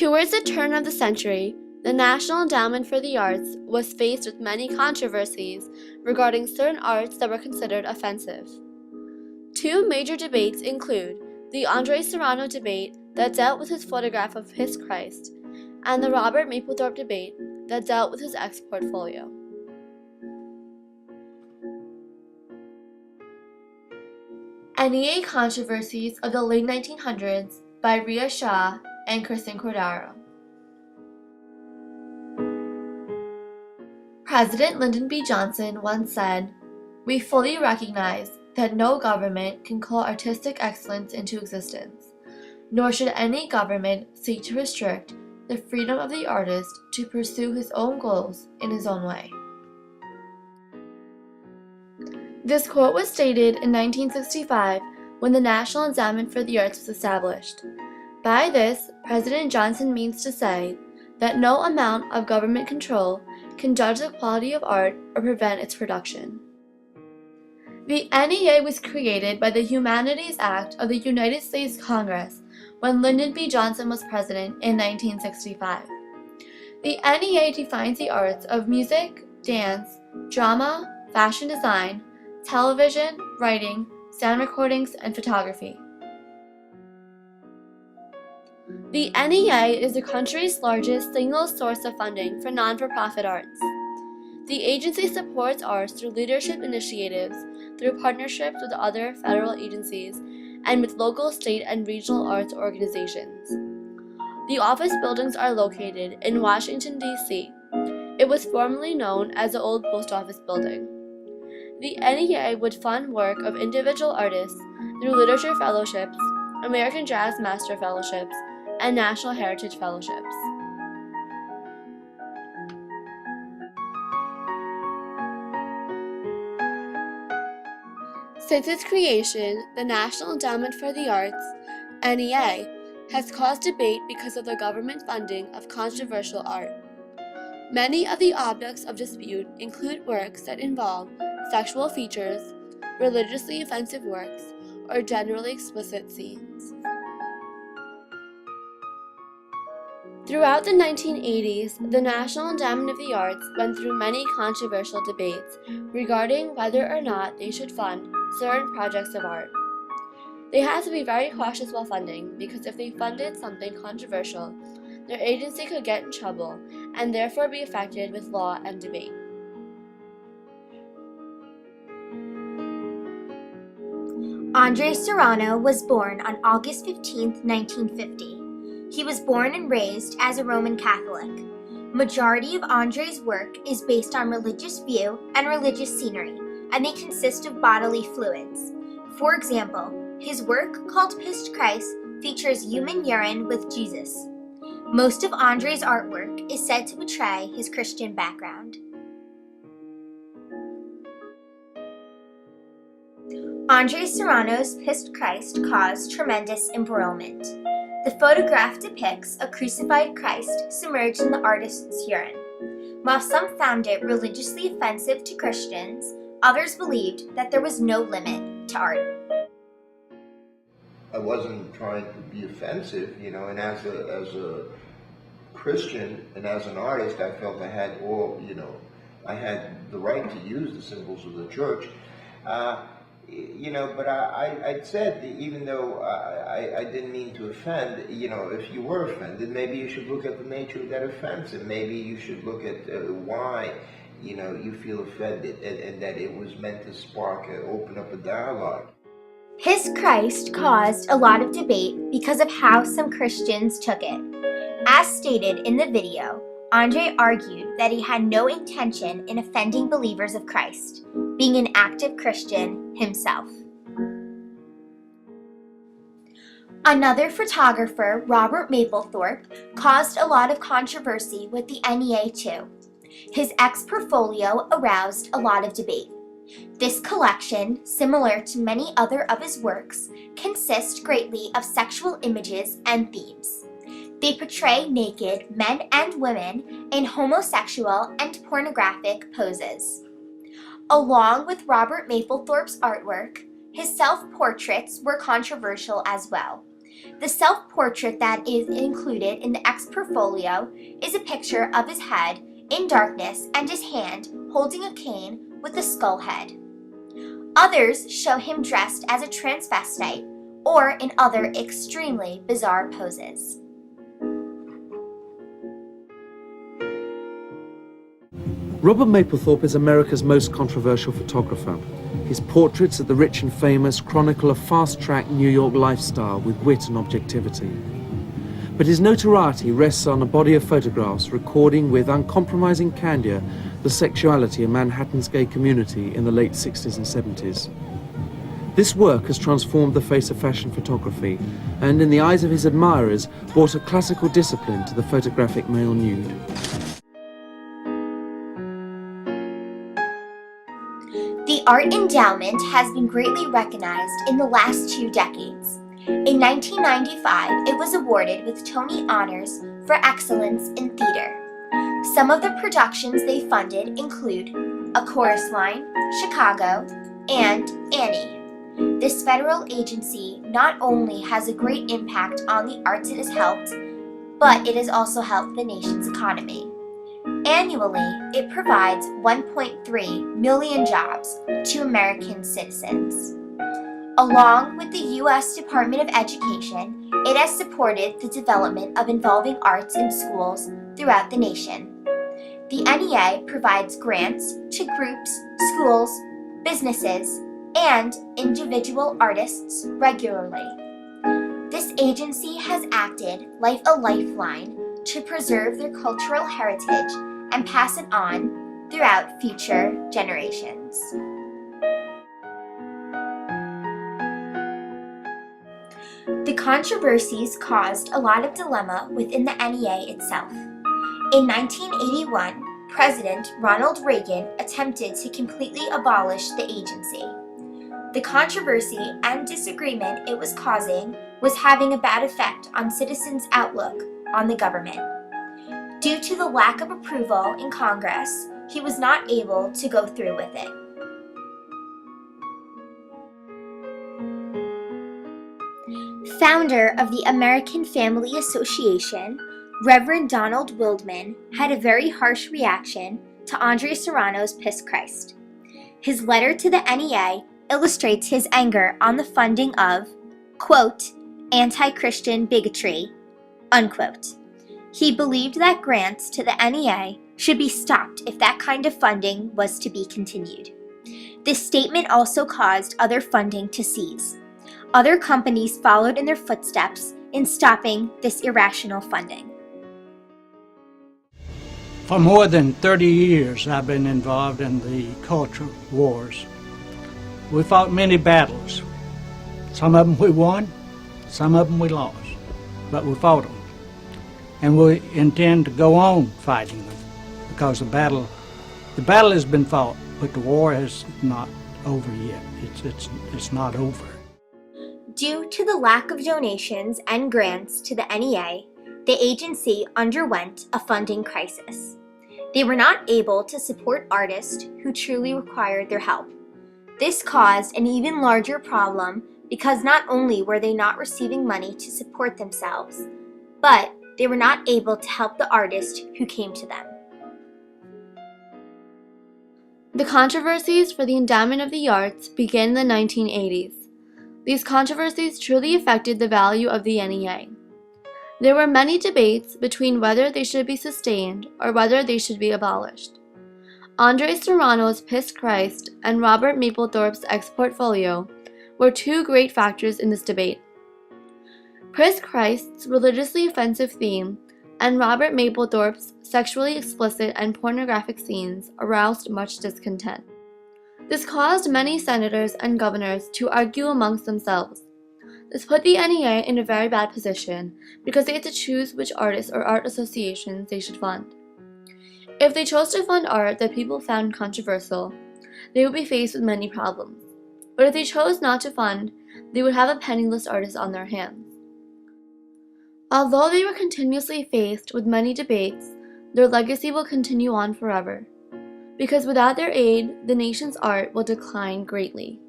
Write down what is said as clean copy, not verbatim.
Towards the turn of the century, the National Endowment for the Arts was faced with many controversies regarding certain arts that were considered offensive. Two major debates include the Andre Serrano debate that dealt with his photograph of his Christ, and the Robert Mapplethorpe debate that dealt with his X portfolio. NEA Controversies of the Late 1900s by Ria Shah and Kristen Cordaro. President Lyndon B. Johnson once said, "We fully recognize that no government can call artistic excellence into existence, nor should any government seek to restrict the freedom of the artist to pursue his own goals in his own way." This quote was stated in 1965 when the National Endowment for the Arts was established. By this, President Johnson means to say that no amount of government control can judge the quality of art or prevent its production. The NEA was created by the Humanities Act of the United States Congress when Lyndon B. Johnson was president in 1965. The NEA defines the arts of music, dance, drama, fashion design, television, writing, sound recordings, and photography. The NEA is the country's largest single source of funding for non-for-profit arts. The agency supports arts through leadership initiatives, through partnerships with other federal agencies, and with local, state, and regional arts organizations. The office buildings are located in Washington, D.C. It was formerly known as the Old Post Office Building. The NEA would fund work of individual artists through literature fellowships, American Jazz Master Fellowships, and National Heritage Fellowships. Since its creation, the National Endowment for the Arts, NEA, has caused debate because of the government funding of controversial art. Many of the objects of dispute include works that involve sexual features, religiously offensive works, or generally explicit scenes. Throughout the 1980s, the National Endowment of the Arts went through many controversial debates regarding whether or not they should fund certain projects of art. They had to be very cautious while funding because if they funded something controversial, their agency could get in trouble and therefore be affected with law and debate. Andre Serrano was born on August 15, 1950. He was born and raised as a Roman Catholic. Majority of Andre's work is based on religious view and religious scenery, and they consist of bodily fluids. For example, his work, called Pissed Christ, features human urine with Jesus. Most of Andre's artwork is said to portray his Christian background. Andre Serrano's Pissed Christ caused tremendous embroilment. The photograph depicts a crucified Christ submerged in the artist's urine. While some found it religiously offensive to Christians, others believed that there was no limit to art. I wasn't trying to be offensive, and as a Christian and as an artist, I felt I had I had the right to use the symbols of the church. But I said, even though I didn't mean to offend, if you were offended, maybe you should look at the nature of that offense, and maybe you should look at why, you feel offended, and that it was meant to open up a dialogue. Pissed Christ caused a lot of debate because of how some Christians took it. As stated in the video, Andre argued that he had no intention in offending believers of Christ, being an active Christian himself. Another photographer, Robert Mapplethorpe, caused a lot of controversy with the NEA too. His X portfolio aroused a lot of debate. This collection, similar to many other of his works, consists greatly of sexual images and themes. They portray naked men and women in homosexual and pornographic poses. Along with Robert Mapplethorpe's artwork, his self-portraits were controversial as well. The self-portrait that is included in the ex-portfolio is a picture of his head in darkness and his hand holding a cane with a skull head. Others show him dressed as a transvestite or in other extremely bizarre poses. Robert Mapplethorpe is America's most controversial photographer. His portraits of the rich and famous chronicle a fast-track New York lifestyle with wit and objectivity. But his notoriety rests on a body of photographs recording with uncompromising candor the sexuality of Manhattan's gay community in the late 60s and 70s. This work has transformed the face of fashion photography and, in the eyes of his admirers, brought a classical discipline to the photographic male nude. The Art Endowment has been greatly recognized in the last 2 decades. In 1995, it was awarded with Tony Honors for excellence in theater. Some of the productions they funded include A Chorus Line, Chicago, and Annie. This federal agency not only has a great impact on the arts it has helped, but it has also helped the nation's economy. Annually, it provides 1.3 million jobs to American citizens. Along with the U.S. Department of Education, it has supported the development of involving arts in schools throughout the nation. The NEA provides grants to groups, schools, businesses, and individual artists regularly. This agency has acted like a lifeline to preserve their cultural heritage and pass it on throughout future generations. The controversies caused a lot of dilemma within the NEA itself. In 1981, President Ronald Reagan attempted to completely abolish the agency. The controversy and disagreement it was causing was having a bad effect on citizens' outlook on the government. Due to the lack of approval in Congress, he was not able to go through with it. Founder of the American Family Association, Reverend Donald Wildman had a very harsh reaction to Andre Serrano's Piss Christ. His letter to the NEA illustrates his anger on the funding of, quote, anti-Christian bigotry, unquote. He believed that grants to the NEA should be stopped if that kind of funding was to be continued. This statement also caused other funding to cease. Other companies followed in their footsteps in stopping this irrational funding. For more than 30 years, I've been involved in the culture wars. We fought many battles. Some of them we won, some of them we lost, but we fought them. And we intend to go on fighting them because the battle has been fought, but the war is not over yet. It's not over. Due to the lack of donations and grants to the NEA, the agency underwent a funding crisis. They were not able to support artists who truly required their help. This caused an even larger problem because not only were they not receiving money to support themselves, but they were not able to help the artists who came to them. The controversies for the endowment of the arts began in the 1980s. These controversies truly affected the value of the NEA. There were many debates between whether they should be sustained or whether they should be abolished. Andre Serrano's Piss Christ and Robert Mapplethorpe's ex-portfolio were 2 great factors in this debate. Piss Christ's religiously offensive theme and Robert Mapplethorpe's sexually explicit and pornographic scenes aroused much discontent. This caused many senators and governors to argue amongst themselves. This put the NEA in a very bad position because they had to choose which artists or art associations they should fund. If they chose to fund art that people found controversial, they would be faced with many problems. But if they chose not to fund, they would have a penniless artist on their hands. Although they were continuously faced with many debates, their legacy will continue on forever, because without their aid, the nation's art will decline greatly.